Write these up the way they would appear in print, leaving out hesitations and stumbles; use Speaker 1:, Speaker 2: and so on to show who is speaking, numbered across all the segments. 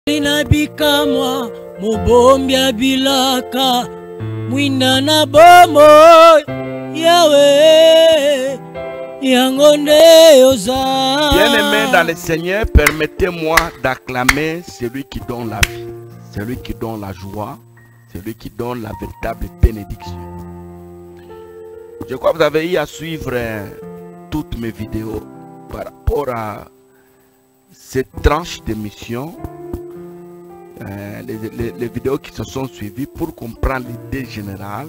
Speaker 1: Inabikamwa mubombya bilaka mwina na bomo Yahweh yangonde yoza.
Speaker 2: Bien-aimé dans le Seigneur, permettez-moi d'acclamer celui qui donne la vie, celui qui donne la joie, celui qui donne la véritable bénédiction. Je crois que vous avez eu à suivre toutes mes vidéos par rapport à cette tranche d'émission. Les vidéos qui se sont suivies pour comprendre l'idée générale.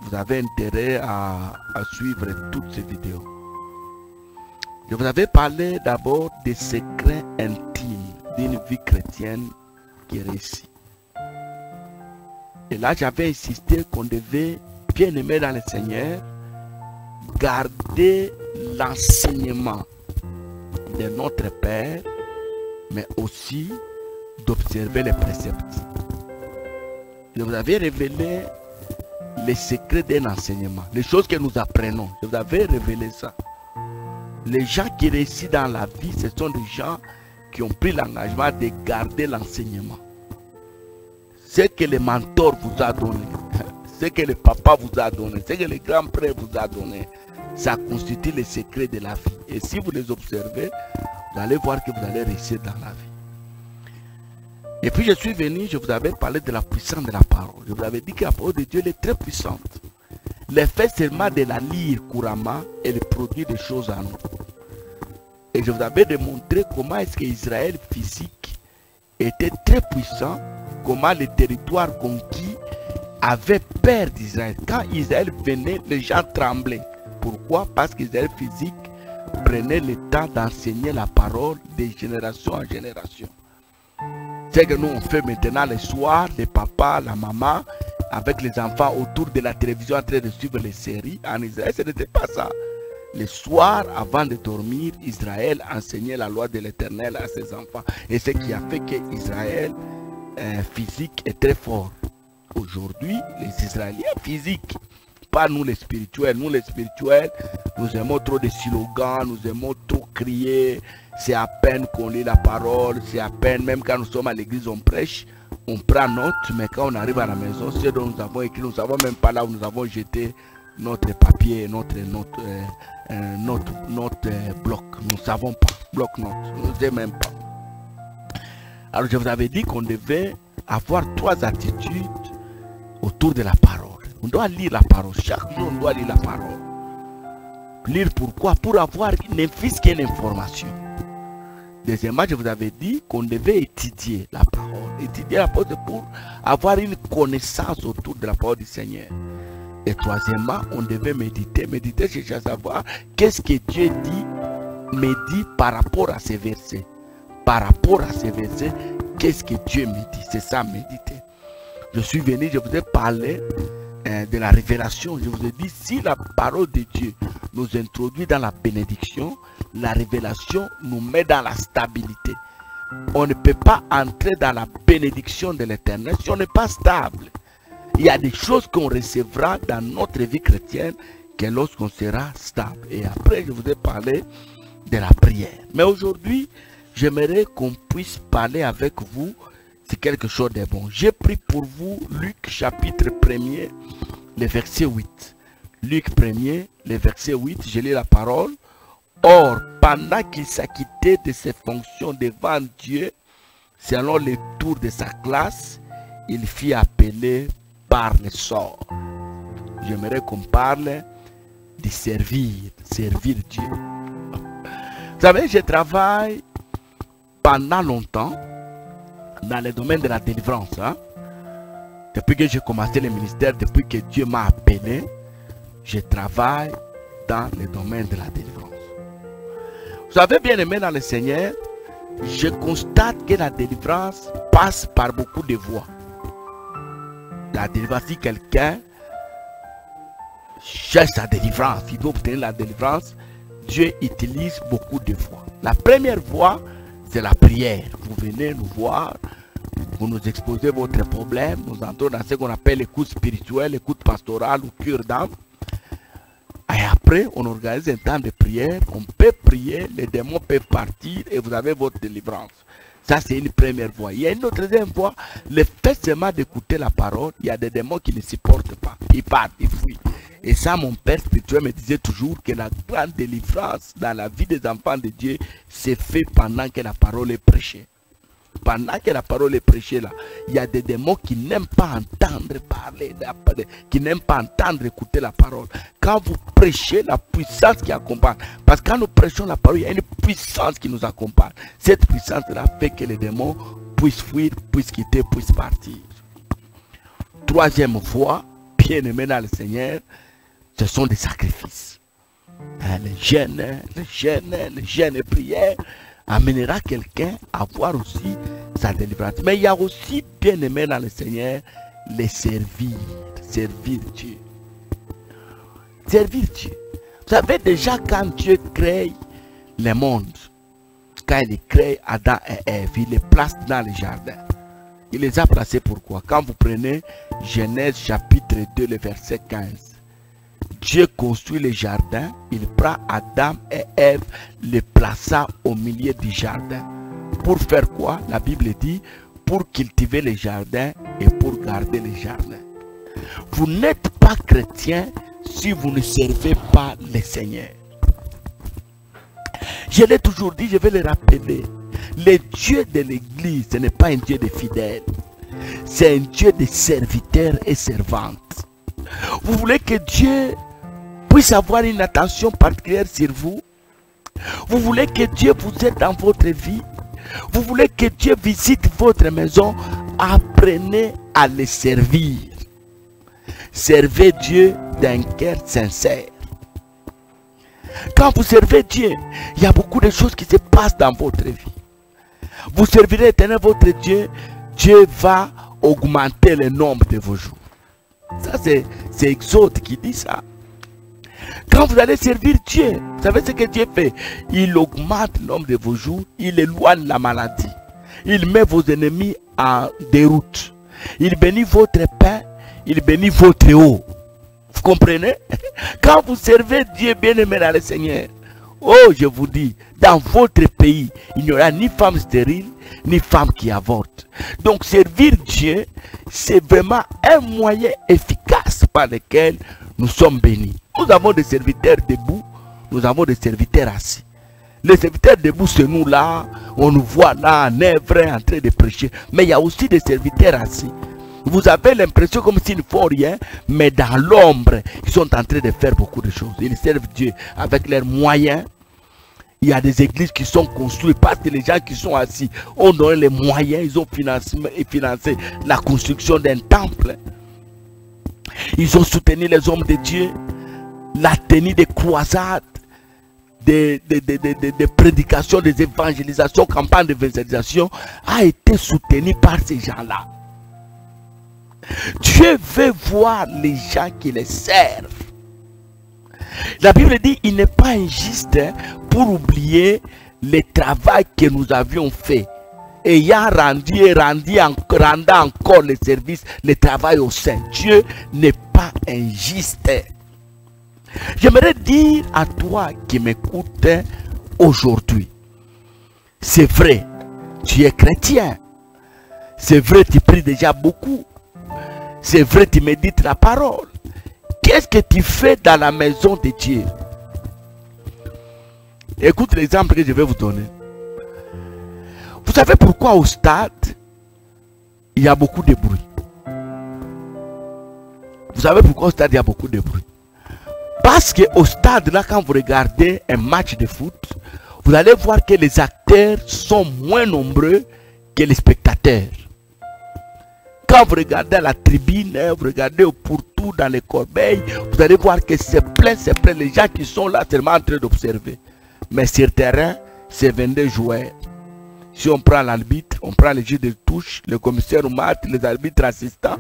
Speaker 2: Vous avez intérêt à suivre toutes ces vidéos. Je vous avais parlé d'abord des secrets intimes d'une vie chrétienne qui réussit. Et là, j'avais insisté qu'on devait, bien aimer dans le Seigneur, garder l'enseignement de notre Père, mais aussi d'observer les préceptes. Je vous avais révélé les secrets d'un enseignement, les choses que nous apprenons. Je vous avais révélé ça. Les gens qui réussissent dans la vie, ce sont des gens qui ont pris l'engagement de garder l'enseignement. Ce que le mentor vous a donné, ce que le papa vous a donné, ce que le grand-père vous a donné, ça constitue les secrets de la vie. Et si vous les observez, vous allez voir que vous allez réussir dans la vie. Et puis je suis venu, je vous avais parlé de la puissance de la parole. Je vous avais dit que la parole de Dieu est très puissante. Le fait seulement de la lire couramment, elle produit des choses en nous. Et je vous avais démontré comment est-ce que Israël physique était très puissant, comment les territoires conquis avaient peur d'Israël. Quand Israël venait, les gens tremblaient. Pourquoi? Parce qu'Israël physique prenait le temps d'enseigner la parole de génération en génération. C'est que nous on fait maintenant le soir, les papas, la maman, avec les enfants autour de la télévision en train de suivre les séries. En Israël, ce n'était pas ça. Le soir, avant de dormir, Israël enseignait la loi de l'Éternel à ses enfants. Et ce qui a fait que Israël physique est très fort. Aujourd'hui, les Israéliens physiques, pas nous les spirituels. Nous les spirituels, nous aimons trop de slogans, nous aimons trop crier. C'est à peine qu'on lit la parole, c'est à peine, même quand nous sommes à l'église, on prêche, on prend note, mais quand on arrive à la maison, ce dont nous avons écrit, nous ne savons même pas là où nous avons jeté notre papier, notre bloc. Nous ne savons pas, bloc-notes, nous ne savons même pas. Alors je vous avais dit qu'on devait avoir 3 attitudes autour de la parole. On doit lire la parole, chaque jour on doit lire la parole. Lire pourquoi? Pour avoir ne fût-ce qu'une information. Deuxièmement, je vous avais dit qu'on devait étudier la parole. Étudier la parole pour avoir une connaissance autour de la parole du Seigneur. Et troisièmement, on devait méditer. Méditer, c'est à savoir qu'est-ce que Dieu me dit par rapport à ces versets. Par rapport à ces versets, qu'est-ce que Dieu me dit? C'est ça, méditer. Je suis venu, je vous ai parlé de la révélation. Je vous ai dit, si la parole de Dieu nous introduit dans la bénédiction, la révélation nous met dans la stabilité. On ne peut pas entrer dans la bénédiction de l'Éternel si on n'est pas stable. Il y a des choses qu'on recevra dans notre vie chrétienne que lorsqu'on sera stable. Et après, je vous ai parlé de la prière. Mais aujourd'hui, j'aimerais qu'on puisse parler avec vous de quelque chose de bon. J'ai pris pour vous Luc chapitre 1er, le verset 8. Luc 1er, le verset 8, je lis la parole. Or, pendant qu'il s'acquittait de ses fonctions devant Dieu, selon les tours de sa classe, il fut appelé par le sort. J'aimerais qu'on parle de servir Dieu. Vous savez, je travaille pendant longtemps dans le domaine de la délivrance. Depuis que j'ai commencé le ministère, depuis que Dieu m'a appelé, je travaille dans le domaine de la délivrance. Vous savez, bien aimé dans le Seigneur, je constate que la délivrance passe par beaucoup de voies. La délivrance, si quelqu'un cherche sa délivrance, il doit obtenir la délivrance, Dieu utilise beaucoup de voies. La première voie, c'est la prière. Vous venez nous voir, vous nous exposez votre problème, nous entrons dans ce qu'on appelle l'écoute spirituelle, l'écoute pastorale ou cure d'âme. Et après, on organise un temps de prière, on peut prier, les démons peuvent partir et vous avez votre délivrance. Ça, c'est une première voie. Il y a une autre deuxième voie. Le fait seulement d'écouter la parole, il y a des démons qui ne supportent pas. Ils partent, ils fuient. Et ça, mon père spirituel me disait toujours que la grande délivrance dans la vie des enfants de Dieu s'est fait pendant que la parole est prêchée. Pendant que la parole est prêchée là, il y a des démons qui n'aiment pas entendre parler, qui n'aiment pas entendre écouter la parole. Quand vous prêchez, la puissance qui accompagne, parce que quand nous prêchons la parole, il y a une puissance qui nous accompagne. Cette puissance-là fait que les démons puissent fuir, puissent quitter, puissent partir. Troisième voie, bien aimé dans le Seigneur, ce sont des sacrifices. Les jeûnes et prières amènera quelqu'un à voir aussi sa délivrance. Mais il y a aussi, bien aimé dans le Seigneur, les servir Dieu. Servir Dieu. Vous savez déjà quand Dieu crée le monde, quand il crée Adam et Ève, il les place dans les jardins. Il les a placés pourquoi? Quand vous prenez Genèse chapitre 2, le verset 15. Dieu construit le jardin, il prend Adam et Ève, les plaça au milieu du jardin. Pour faire quoi? La Bible dit, pour cultiver le jardin et pour garder le jardin. Vous n'êtes pas chrétien si vous ne servez pas le Seigneur. Je l'ai toujours dit, je vais le rappeler. Le Dieu de l'église, ce n'est pas un Dieu de fidèles. C'est un Dieu de serviteurs et servantes. Vous voulez que Dieu puisse avoir une attention particulière sur vous? Vous voulez que Dieu vous aide dans votre vie? Vous voulez que Dieu visite votre maison? Apprenez à le servir. Servez Dieu d'un cœur sincère. Quand vous servez Dieu, il y a beaucoup de choses qui se passent dans votre vie. Vous servirez l'Éternel votre Dieu, Dieu va augmenter le nombre de vos jours. Ça c'est Exode qui dit ça. Quand vous allez servir Dieu, vous savez ce que Dieu fait? Il augmente le nombre de vos jours, il éloigne la maladie. Il met vos ennemis en déroute. Il bénit votre pain, il bénit votre eau. Vous comprenez? Quand vous servez Dieu bien-aimé dans le Seigneur, oh, je vous dis, dans votre pays, il n'y aura ni femme stérile, ni femme qui avorte. Donc, servir Dieu, c'est vraiment un moyen efficace par lequel nous sommes bénis. Nous avons des serviteurs debout, nous avons des serviteurs assis. Les serviteurs debout, c'est nous là, on nous voit là en œuvre, en train de prêcher. Mais il y a aussi des serviteurs assis. Vous avez l'impression comme s'ils ne font rien, mais dans l'ombre, ils sont en train de faire beaucoup de choses. Ils servent Dieu avec leurs moyens. Il y a des églises qui sont construites parce que les gens qui sont assis ont donné les moyens, ils ont financé la construction d'un temple. Ils ont soutenu les hommes de Dieu, la tenue des croisades, des prédications, des évangélisations, campagnes d'évangélisation a été soutenue par ces gens-là. Dieu veut voir les gens qui les servent. La Bible dit, il n'est pas injuste pour oublier le travail que nous avions fait. Ayant rendant encore le service, le travail au sein. Dieu n'est pas injuste. J'aimerais dire à toi qui m'écoutes aujourd'hui, c'est vrai, tu es chrétien. C'est vrai, tu pries déjà beaucoup. C'est vrai, tu médites la parole. Qu'est-ce que tu fais dans la maison de Dieu? Écoute l'exemple que je vais vous donner. Vous savez pourquoi au stade, il y a beaucoup de bruit? Vous savez pourquoi au stade, il y a beaucoup de bruit? Parce qu'au stade, là, quand vous regardez un match de foot, vous allez voir que les acteurs sont moins nombreux que les spectateurs. Quand vous regardez à la tribune, vous regardez pour tout dans les corbeilles, vous allez voir que c'est plein, les gens qui sont là seulement en train d'observer. Mais sur le terrain, c'est 22 joueurs. Si on prend l'arbitre, on prend les juges de touche, le commissaire au match, les arbitres assistants,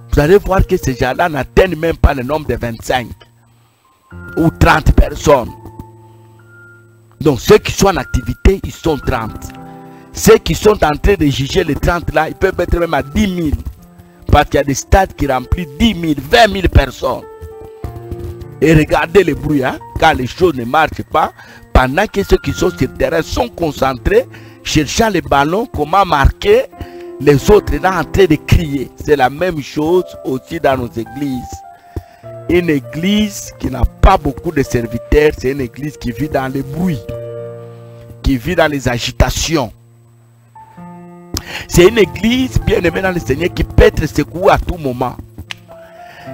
Speaker 2: vous allez voir que ces gens-là n'atteignent même pas le nombre de 25 ou 30 personnes. Donc ceux qui sont en activité, ils sont 30. Ceux qui sont en train de juger les 30 là, ils peuvent être même à 10 000. Parce qu'il y a des stades qui remplissent 10 000, 20 000 personnes. Et regardez le bruit, hein, quand les choses ne marchent pas, pendant que ceux qui sont sur le terrain sont concentrés, cherchant les ballons, comment marquer, les autres là en train de crier. C'est la même chose aussi dans nos églises. Une église qui n'a pas beaucoup de serviteurs, c'est une église qui vit dans les bruits, qui vit dans les agitations. C'est une église bien aimée dans le Seigneur qui peut être secouée à tout moment.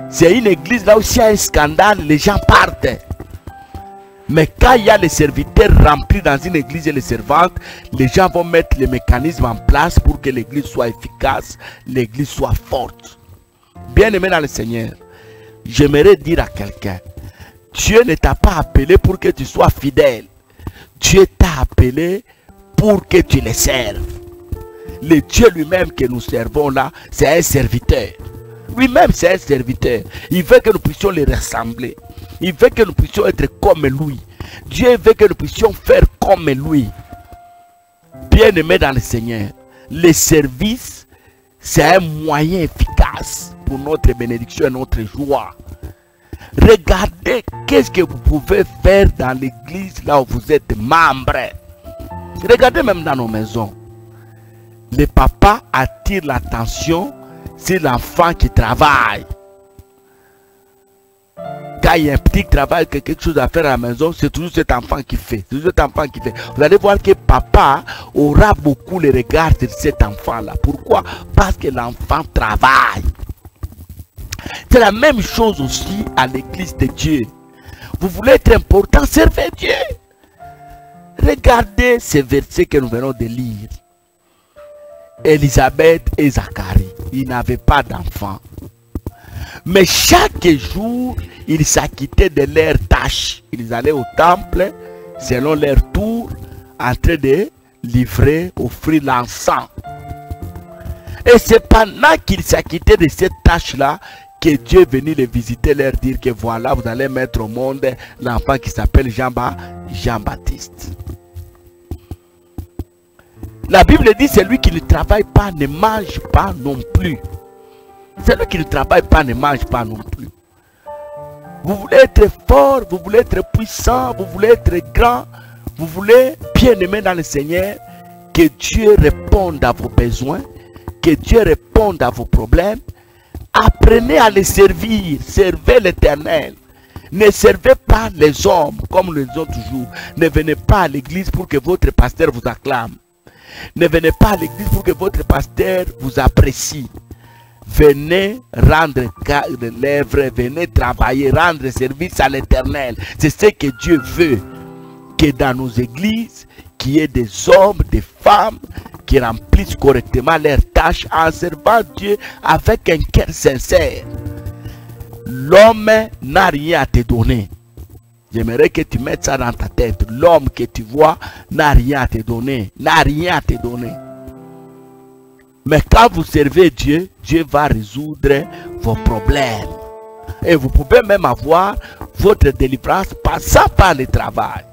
Speaker 2: C'est une église là où s'il y a un scandale, les gens partent. Mais quand il y a les serviteurs remplis dans une église et les servantes, les gens vont mettre les mécanismes en place pour que l'église soit efficace, l'église soit forte. Bien aimé dans le Seigneur, j'aimerais dire à quelqu'un, Dieu ne t'a pas appelé pour que tu sois fidèle. Dieu t'a appelé pour que tu le serves. Le Dieu lui-même que nous servons là, c'est un serviteur. Lui-même, c'est un serviteur. Il veut que nous puissions le ressembler. Il veut que nous puissions être comme lui. Dieu veut que nous puissions faire comme lui. Bien-aimés dans le Seigneur, le service, c'est un moyen efficace pour notre bénédiction et notre joie. Regardez qu'est-ce que vous pouvez faire dans l'église là où vous êtes membre. Regardez même dans nos maisons. Le papa attire l'attention sur l'enfant qui travaille. Quand il y a un petit travail, quelque chose à faire à la maison, c'est toujours cet enfant qui fait. C'est toujours cet enfant qui fait. Vous allez voir que papa aura beaucoup le regard de cet enfant-là. Pourquoi? Parce que l'enfant travaille. C'est la même chose aussi à l'église de Dieu. Vous voulez être important, servez Dieu. Regardez ces versets que nous venons de lire. Élisabeth et Zacharie, ils n'avaient pas d'enfants. Mais chaque jour, ils s'acquittaient de leurs tâches. Ils allaient au temple, selon leur tour, en train de livrer, offrir l'encens. Et c'est pendant qu'ils s'acquittaient de cette tâche-là que Dieu est venu les visiter, leur dire que voilà, vous allez mettre au monde l'enfant qui s'appelle Jean-Baptiste. La Bible dit, celui qui ne travaille pas ne mange pas non plus. Celui qui ne travaille pas ne mange pas non plus. Vous voulez être fort, vous voulez être puissant, vous voulez être grand, vous voulez bien aimer dans le Seigneur, que Dieu réponde à vos besoins, que Dieu réponde à vos problèmes. Apprenez à les servir, servez l'Éternel. Ne servez pas les hommes comme nous le disons toujours. Ne venez pas à l'église pour que votre pasteur vous acclame. Ne venez pas à l'église pour que votre pasteur vous apprécie. Venez rendre l'œuvre, venez travailler, rendre service à l'Éternel. C'est ce que Dieu veut. Que dans nos églises, qu'il y ait des hommes, des femmes qui remplissent correctement leurs tâches en servant Dieu avec un cœur sincère. L'homme n'a rien à te donner. J'aimerais que tu mettes ça dans ta tête. L'homme que tu vois n'a rien à te donner. N'a rien à te donner. Mais quand vous servez Dieu, Dieu va résoudre vos problèmes. Et vous pouvez même avoir votre délivrance passant par le travail.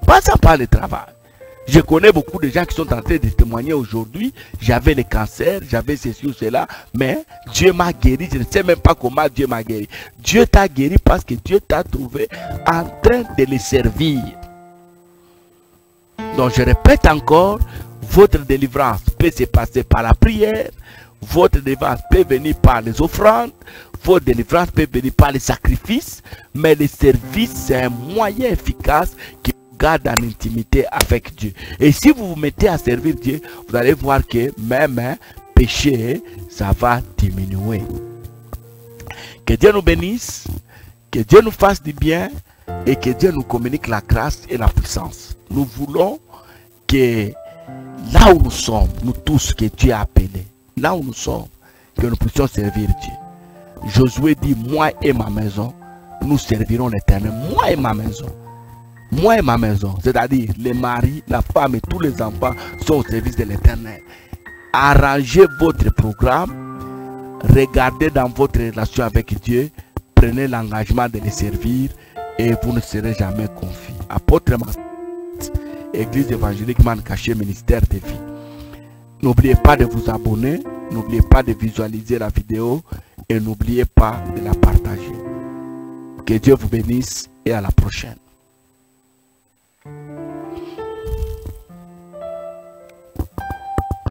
Speaker 2: Passant par le travail. Je connais beaucoup de gens qui sont en train de témoigner aujourd'hui. J'avais le cancer, j'avais ceci ou cela, mais Dieu m'a guéri. Je ne sais même pas comment Dieu m'a guéri. Dieu t'a guéri parce que Dieu t'a trouvé en train de le servir. Donc je répète encore, votre délivrance peut se passer par la prière, votre délivrance peut venir par les offrandes, votre délivrance peut venir par les sacrifices, mais le service c'est un moyen efficace qui garde en intimité avec Dieu. Et si vous vous mettez à servir Dieu, vous allez voir que même péché, ça va diminuer. Que Dieu nous bénisse, que Dieu nous fasse du bien et que Dieu nous communique la grâce et la puissance. Nous voulons que là où nous sommes, nous tous que Dieu a appelés, là où nous sommes, que nous puissions servir Dieu. Josué dit, moi et ma maison, nous servirons l'Éternel. Moi et ma maison. Moi et ma maison, c'est-à-dire les maris, la femme et tous les enfants sont au service de l'Éternel. Arrangez votre programme, regardez dans votre relation avec Dieu, prenez l'engagement de les servir et vous ne serez jamais confus. Apôtre Massat, Église évangélique Man Caché, ministère de vie. N'oubliez pas de vous abonner, n'oubliez pas de visualiser la vidéo et n'oubliez pas de la partager. Que Dieu vous bénisse et à la prochaine.